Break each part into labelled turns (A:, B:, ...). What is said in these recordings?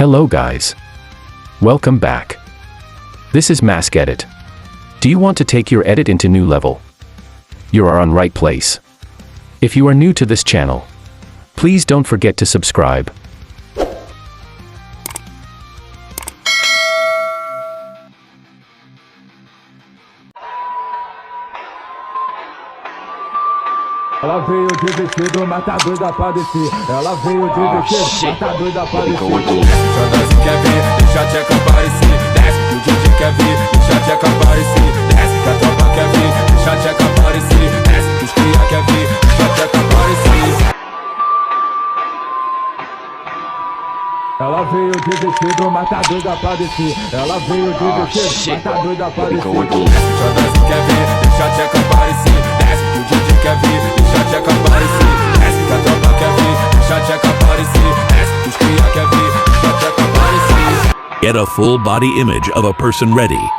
A: Hello guys. Welcome back. This is Mask Edit. Do you want to take your edit into new level? You are on right place. If you are new to this channel, please don't forget to subscribe.
B: Ela veio de vestido, mas tá doida pra descer. Ela veio de vestido, mas tá doida pra descer.
C: Jonas quer ver, deixa a tcheca aparecer. Desce, que o DJ quer ver, deixa a tcheca aparecer. Desce, que a tropa quer ver, deixa a tcheca aparecer. Desce, que os cria quer ver, deixa a tcheca aparecer.
B: Ela veio de vestido, mas tá doida pra descer. Ela veio de vestido, mas tá doida pra descer.
C: Jonas quer ver, deixa a tcheca aparecer. Desce, que o DJ quer ver, deixa a tcheca aparecer. Desce, que a tropa quer ver, deixa a tcheca aparecer. Desce, que os cria quer ver, deixa a tcheca aparecer.
D: Get a full body image of a person ready.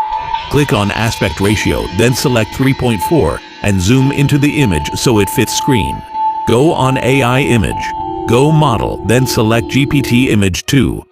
D: Click on aspect ratio, then select 3.4 and zoom into the image so it fits screen. Go on AI image. Go model, then select GPT image 2.